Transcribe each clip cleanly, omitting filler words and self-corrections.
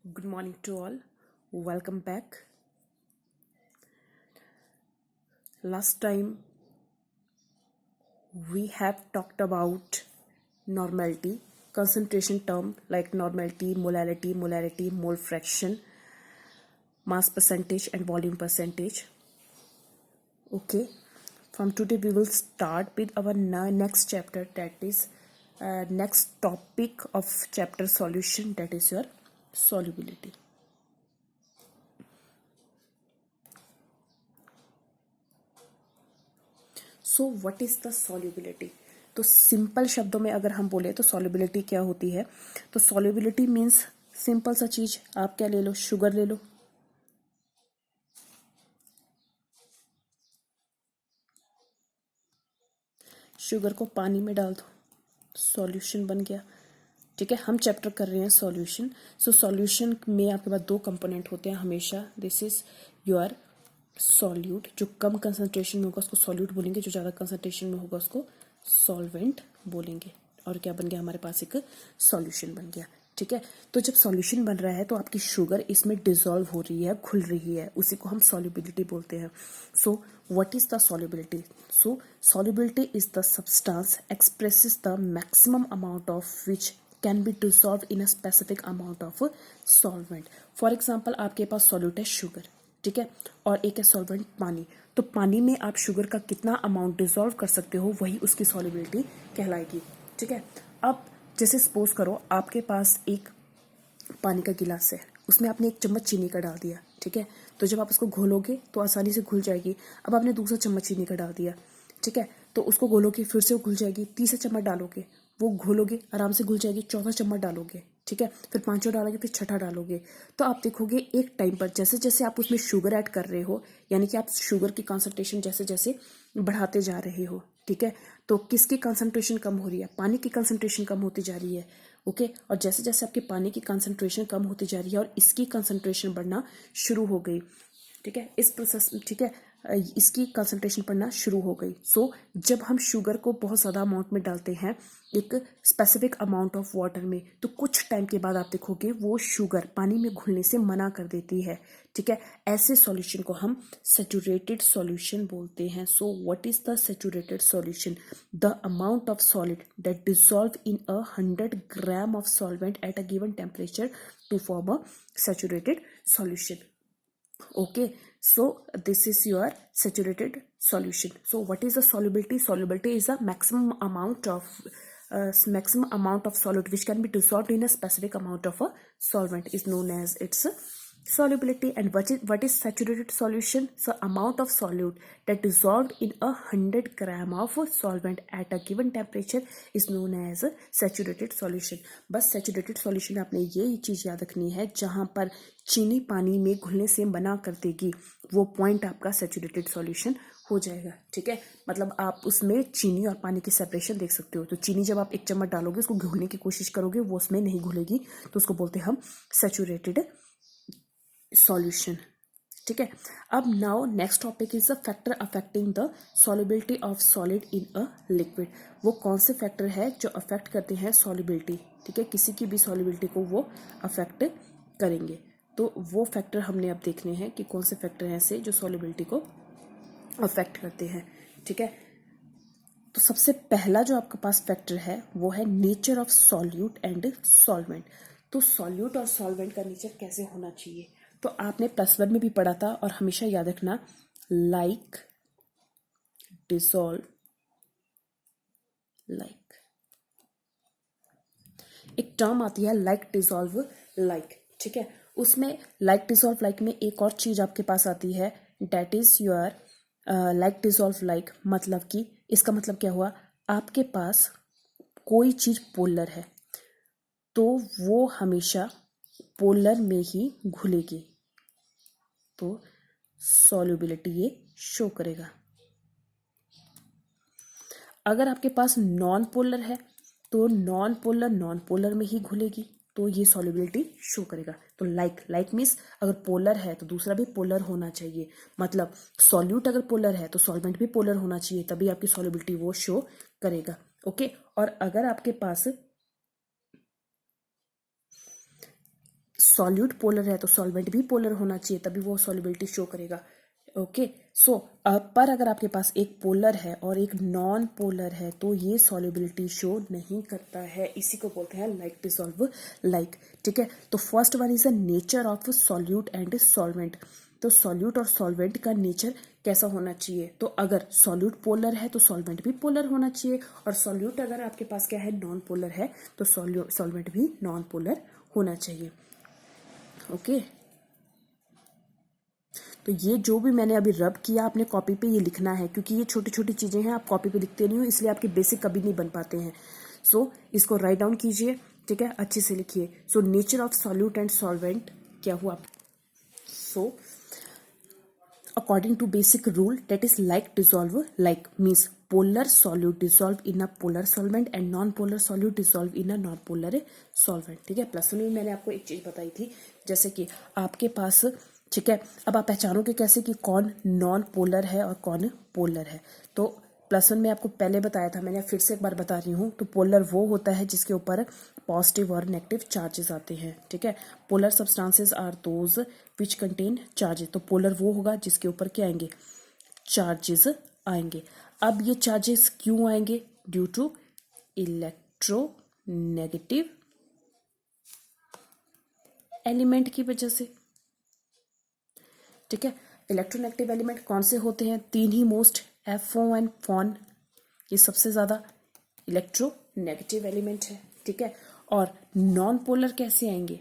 Good morning to all. Welcome back. Last time we have talked about normality, concentration term like normality, molarity, mole fraction, mass percentage and volume percentage. Okay. From today we will start with our next chapter, that is next topic of chapter solution, that is your solubility. So what is the solubility? तो simple शब्दों में अगर हम बोले तो solubility क्या होती है? तो सॉल्युबिलिटी मीन्स सिंपल सा चीज, आप क्या ले लो, शुगर ले लो, शुगर को पानी में डाल दो, सॉल्यूशन बन गया। ठीक है, हम चैप्टर कर रहे हैं सॉल्यूशन। सो सॉल्यूशन में आपके पास दो कंपोनेंट होते हैं हमेशा। दिस इज योर सॉल्यूट, जो कम कंसंट्रेशन में होगा उसको सॉल्यूट बोलेंगे, जो ज़्यादा कंसंट्रेशन में होगा उसको सॉल्वेंट बोलेंगे। और क्या बन गया हमारे पास? एक सॉल्यूशन बन गया। ठीक है, तो जब सॉल्यूशन बन रहा है तो आपकी शुगर इसमें डिसॉल्व हो रही है, घुल रही है, उसी को हम सॉल्युबिलिटी बोलते हैं। So what is the solubility? So solubility is the substance expresses the maximum amount of which can be dissolve in a specific amount of solvent. For example, आपके पास सॉल्यूट है शुगर, ठीक है, और एक है सॉल्वेंट पानी। तो पानी में आप शुगर का कितना अमाउंट डिसॉल्व कर सकते हो, वही उसकी सॉल्युबिलिटी कहलाएगी। ठीक है, अब जैसे सपोज करो आपके पास एक पानी का गिलास है, उसमें आपने एक चम्मच चीनी का डाल दिया। ठीक है, तो जब आप उसको घोलोगे तो आसानी से घुल जाएगी। अब आपने दूसरा चम्मच चीनी का डाल दिया, ठीक है, तो उसको घोलोगे, फिर से वो घुल जाएगी। तीसरा चम्मच डालोगे, वो घोलोगे, आराम से घुल जाएगी। चौथा चम्मच डालोगे, ठीक है, फिर पांचवा डालोगे, फिर छठा डालोगे। तो आप देखोगे एक टाइम पर जैसे जैसे आप उसमें शुगर ऐड कर रहे हो, यानी कि आप शुगर की कॉन्सेंट्रेशन जैसे जैसे बढ़ाते जा रहे हो, ठीक है, तो किसकी कॉन्सेंट्रेशन कम हो रही है? पानी की कॉन्सेंट्रेशन कम होती जा रही है। ओके, और जैसे जैसे आपके पानी की कॉन्सेंट्रेशन कम होती जा रही है और इसकी कॉन्सेंट्रेशन बढ़ना शुरू हो गई, ठीक है, इस प्रोसेस, ठीक है, इसकी कंसंट्रेशन पढ़ना शुरू हो गई। सो जब हम शुगर को बहुत ज़्यादा अमाउंट में डालते हैं एक स्पेसिफिक अमाउंट ऑफ वाटर में, तो कुछ टाइम के बाद आप देखोगे वो शुगर पानी में घुलने से मना कर देती है। ठीक है, ऐसे सॉल्यूशन को हम सैचुरेटेड सॉल्यूशन बोलते हैं। So what is the saturated solution? The amount of solid that dissolve in 100 gram of solvent at a given temperature to form a saturated solution. Okay, so this is your saturated solution. So what is the solubility? Solubility is the maximum amount of solid which can be dissolved in a specific amount of a solvent is known as its solubility. And what is saturated solution? So amount of solute that dissolved in 100 gram of solvent at a given temperature is known as saturated solution. बस saturated solution आपने ये चीज़ याद रखनी है, जहाँ पर चीनी पानी में घुलने से मना कर देगी, वो पॉइंट आपका सैचुरेटेड सॉल्यूशन हो जाएगा। ठीक है, मतलब आप उसमें चीनी और पानी की सेपरेशन देख सकते हो। तो चीनी जब आप एक चम्मच डालोगे, उसको घुलने की कोशिश करोगे, वो उसमें नहीं घुलेगी, तो उसको बोलते हैं हम सैचुरेटेड सॉल्यूशन। ठीक है, अब now next topic is the factor affecting the solubility of solid in a liquid. वो कौन से फैक्टर है जो अफेक्ट करते हैं सॉल्युबिलिटी? ठीक है, किसी की भी सॉल्युबिलिटी को वो अफेक्ट करेंगे। तो वो फैक्टर हमने अब देखने हैं कि कौन से फैक्टर हैं ऐसे जो सॉल्युबिलिटी को अफेक्ट करते हैं। ठीक है, तो सबसे पहला जो आपके पास फैक्टर है वो है nature of solute and solvent. तो सॉल्यूट और सॉल्वेंट का नेचर कैसे होना चाहिए? तो आपने +1 में भी पढ़ा था, और हमेशा याद रखना, लाइक, डिसॉल्व, लाइक। एक टर्म आती है लाइक डिसॉल्व लाइक। ठीक है, उसमें लाइक डिसॉल्व लाइक में एक और चीज आपके पास आती है, that is your like dissolve like. मतलब कि इसका मतलब क्या हुआ? आपके पास कोई चीज पोलर है तो वो हमेशा पोलर में ही घुलेगी, तो सॉल्युबिलिटी ये शो करेगा। अगर आपके पास नॉन पोलर है तो नॉन पोलर में ही घुलेगी, तो ये सॉल्युबिलिटी शो करेगा। तो लाइक मीन्स अगर पोलर है तो दूसरा भी पोलर होना चाहिए। मतलब सॉल्यूट अगर पोलर है तो सॉल्वेंट भी पोलर होना चाहिए, तभी आपकी सॉल्युबिलिटी वो शो करेगा। ओके, और अगर आपके पास सॉल्यूट पोलर है तो सॉल्वेंट भी पोलर होना चाहिए, तभी वो सॉल्युबिलिटी शो करेगा। ओके सो पर अगर आपके पास एक पोलर है और एक नॉन पोलर है तो ये सॉल्युबिलिटी शो नहीं करता है, इसी को बोलते हैं लाइक डिसॉल्व लाइक। ठीक है, तो first one is the nature of solute and solvent. तो सॉल्यूट और सॉल्वेंट का नेचर कैसा होना चाहिए, तो अगर सॉल्यूट पोलर है तो सॉल्वेंट भी पोलर होना चाहिए, और सॉल्यूट अगर आपके पास क्या है नॉन पोलर है तो सॉल्वेंट भी नॉन पोलर होना चाहिए। ओके तो ये जो भी मैंने अभी रब किया आपने कॉपी पे ये लिखना है, क्योंकि ये छोटी छोटी चीजें हैं, आप कॉपी पे लिखते नहीं हो इसलिए आपके बेसिक कभी नहीं बन पाते हैं। सो इसको राइट डाउन कीजिए, ठीक है, अच्छे से लिखिए। So nature of solute and solvent क्या हुआ। सो according to basic rule that is like dissolve like means polar solute dissolve in a polar solvent and non-polar solute dissolve in a non-polar solvent। ठीक है, plus में मैंने आपको एक चीज बताई थी, जैसे कि आपके पास, ठीक है, अब आप पहचानोगे कैसे कि कौन नॉन पोलर है और कौन पोलर है। तो प्लस वन में आपको पहले बताया था, मैंने फिर से एक बार बता रही हूँ, तो पोलर वो होता है जिसके ऊपर पॉजिटिव और नेगेटिव चार्जेस आते हैं। ठीक है, polar substances are those which contain charges. तो पोलर वो होगा जिसके ऊपर क्या आएंगे, चार्जेस आएंगे। अब ये चार्जेस क्यों आएंगे, ड्यू टू इलेक्ट्रोनेगेटिव एलिमेंट की वजह से। ठीक है, इलेक्ट्रोनेगेटिव एलिमेंट कौन से होते हैं, तीन ही मोस्ट, एफओ एंड फॉन, ये सबसे ज्यादा इलेक्ट्रोनेगेटिव एलिमेंट है। ठीक है, और नॉन पोलर कैसे आएंगे,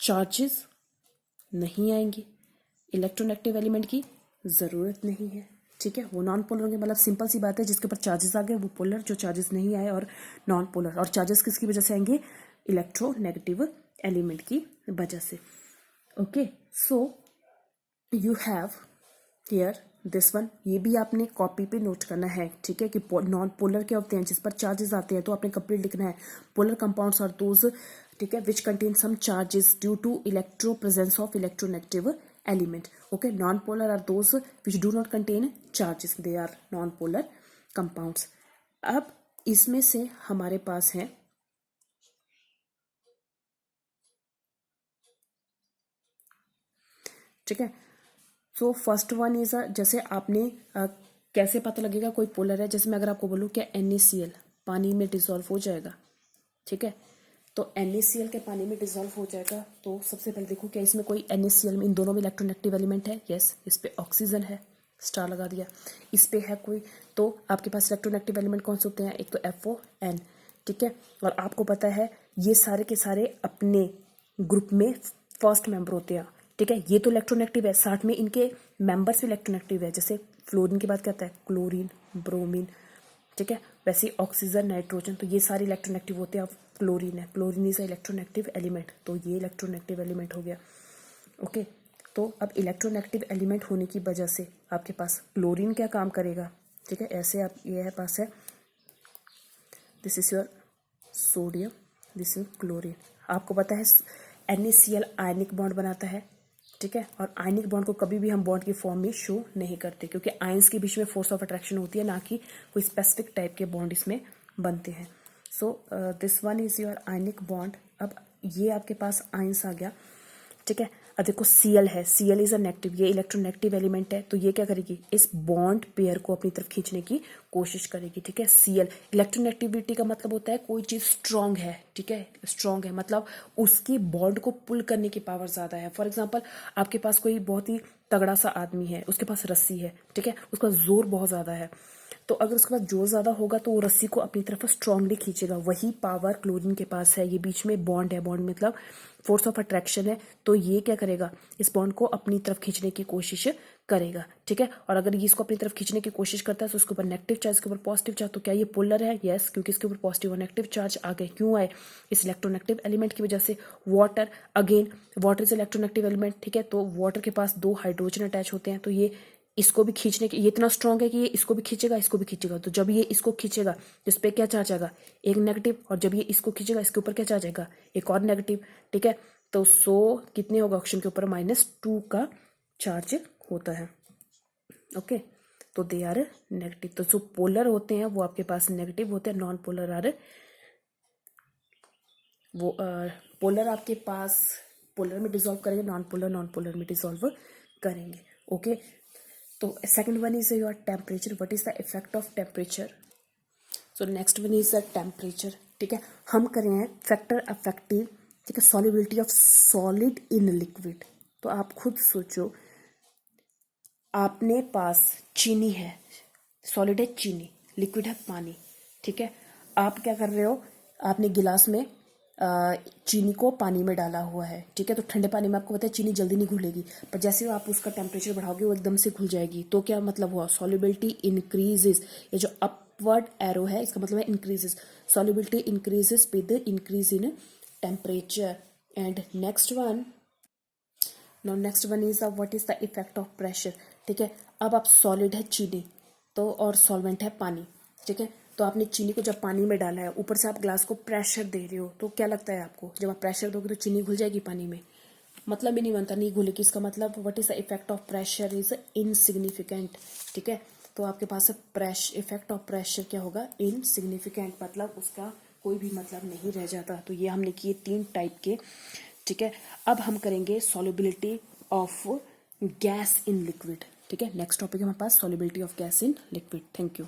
चार्जेस नहीं आएंगे, इलेक्ट्रोनेगेटिव एलिमेंट की जरूरत नहीं है। ठीक है, वो नॉन पोलर होंगे, मतलब सिंपल सी बात है, जिसके ऊपर चार्जेस आ गए वो पोलर, जो चार्जेस नहीं आए और नॉन पोलर। और चार्जेस किसकी वजह से आएंगे, इलेक्ट्रोनेगेटिव एलिमेंट की वजह से। Okay so you have here this one, ये भी आपने कॉपी पे नोट करना है। ठीक है, कि नॉन पोलर क्या होते हैं, जिस पर चार्जेस आते हैं, तो आपने कंप्लीट लिखना है। पोलर कंपाउंड्स आर दोज, ठीक है, which contain some charges due to electro presence of electronegative element. Okay, non polar are those which do not contain charges, they are non polar compounds. अब इसमें से हमारे पास है, ठीक है, सो फर्स्ट वन इज जैसे आपने कैसे पता लगेगा कोई पोलर है, जैसे मैं अगर आपको बोलूँ क्या NaCl पानी में डिसॉल्व हो जाएगा। ठीक है, तो NaCl के पानी में डिसॉल्व हो जाएगा, तो सबसे पहले देखो क्या इसमें कोई NaCl में इन दोनों में इलेक्ट्रोनेगेटिव एलिमेंट है, यस, इस पे ऑक्सीजन है, स्टार लगा दिया, इस पे है कोई, तो आपके पास इलेक्ट्रोनेगेटिव एलिमेंट कौन से होते हैं, एक तो FON। ठीक है, और आपको पता है ये सारे के सारे अपने ग्रुप में फर्स्ट मेंबर होते हैं। ठीक है, ये तो इलेक्ट्रोनेगेटिव है, साथ में इनके मेंबर्स भी इलेक्ट्रोनेगेटिव है, जैसे फ्लोरीन के बाद क्या आता है, क्लोरीन, ब्रोमीन। ठीक है, वैसे ऑक्सीजन, नाइट्रोजन, तो ये सारे इलेक्ट्रोनेगेटिव होते हैं। अब क्लोरीन है, chlorine is a electronegative element, तो ये इलेक्ट्रोनेगेटिव एलिमेंट हो गया। ओके, तो अब इलेक्ट्रोनेगेटिव एलिमेंट होने की वजह से आपके पास क्लोरीन क्या काम करेगा। ठीक है, ऐसे आप ये है पास है, this is your sodium, this is chlorine. आपको पता है NaCl आयनिक बॉन्ड बनाता है। ठीक है, और आयनिक बॉन्ड को कभी भी हम बॉन्ड की फॉर्म में शो नहीं करते, क्योंकि आयंस के बीच में फोर्स ऑफ अट्रैक्शन होती है, ना कि कोई स्पेसिफिक टाइप के बॉन्ड इसमें बनते हैं। So this one is your ionic bond. अब ये आपके पास आयंस आ गया। ठीक है, अब देखो Cl है, Cl इज अ नेगेटिव, ये इलेक्ट्रोनेगेटिव एलिमेंट है, तो ये क्या करेगी, इस बॉन्ड पेयर को अपनी तरफ खींचने की कोशिश करेगी। ठीक है, Cl इलेक्ट्रोनेगेटिविटी का मतलब होता है कोई चीज स्ट्रांग है। ठीक है, स्ट्रांग है मतलब उसकी बॉन्ड को पुल करने की पावर ज्यादा है। फॉर एग्जाम्पल आपके पास कोई बहुत ही तगड़ा सा आदमी है, उसके पास रस्सी है, ठीक है, उसका जोर बहुत ज्यादा है, तो अगर उसके पास जोर ज्यादा होगा तो वो रस्सी को अपनी तरफ स्ट्रांगली खींचेगा। वही पावर क्लोरीन के पास है, ये बीच में बॉन्ड है, बॉन्ड मतलब फोर्स ऑफ अट्रैक्शन है, तो ये क्या करेगा, इस बॉन्ड को अपनी तरफ खींचने की कोशिश करेगा। ठीक है, और अगर ये इसको अपनी तरफ खींचने की कोशिश करता है तो उसके ऊपर नेगेटिव चार्ज, इसके ऊपर पॉजिटिव चार्ज, तो क्या ये पोलर है, यस, क्योंकि इसके ऊपर पॉजिटिव और नेगेटिव चार्ज आ गए। क्यों आए, इस इलेक्ट्रोनेगेटिव एलिमेंट की वजह से। Water, again water is electronegative element. ठीक है, तो वाटर के पास दो हाइड्रोजन अटैच होते हैं, तो ये इसको भी खींचने की, ये इतना स्ट्रांग है कि ये इसको भी खींचेगा, इसको भी खींचेगा। तो जब ये इसको खींचेगा तो इस पर क्या चार्ज आएगा, एक नेगेटिव, और जब ये इसको खींचेगा इसके ऊपर क्या चार्ज आएगा, एक और नेगेटिव। ठीक है, तो 100 कितने होगा, ऑप्शन के ऊपर -2 का चार्ज होता है। ओके, तो दे आर नेगेटिव। तो जो पोलर होते हैं वो आपके पास नेगेटिव होते हैं, नॉन पोलर आर वो पोलर आपके पास पोलर में डिजॉल्व करेंगे, नॉन पोलर में डिजॉल्व करेंगे। ओके, तो second one is your temperature, what is the effect of temperature. So next one is the temperature. ठीक है, हम कर रहे हैं फैक्टर अफेक्टिव, ठीक है, solubility of solid in liquid. तो आप खुद सोचो, आपने पास चीनी है, सॉलिड है चीनी, लिक्विड है पानी। ठीक है, आप क्या कर रहे हो, आपने गिलास में चीनी को पानी में डाला हुआ है। ठीक है, तो ठंडे पानी में आपको पता है चीनी जल्दी नहीं घुलेगी, पर जैसे आप उसका टेम्परेचर बढ़ाओगे वो एकदम से घुल जाएगी। तो क्या मतलब हुआ, सॉल्युबिलिटी इंक्रीजेस। ये जो अपवर्ड एरो है इसका मतलब है increases, solubility increases with increase in temperature. And next one, now next one is what is the effect of pressure. ठीक है, अब आप सॉलिड है चीनी तो और सॉल्वेंट है पानी। ठीक है, तो आपने चीनी को जब पानी में डाला है, ऊपर से आप ग्लास को प्रेशर दे रहे हो, तो क्या लगता है आपको, जब आप प्रेशर दोगे तो चीनी घुल जाएगी पानी में, मतलब ही नहीं बनता, नहीं घुलेगी। इसका मतलब what is the effect of pressure is insignificant. ठीक है, तो आपके पास प्रेशर, इफेक्ट ऑफ प्रेशर क्या होगा, इनसिग्निफिकेंट, मतलब उसका कोई भी मतलब नहीं रह जाता। तो ये हमने किए 3 टाइप के। ठीक है, अब हम करेंगे solubility of gas in liquid. ठीक है, नेक्स्ट टॉपिक है हमारे पास solubility of gas in liquid. Thank you.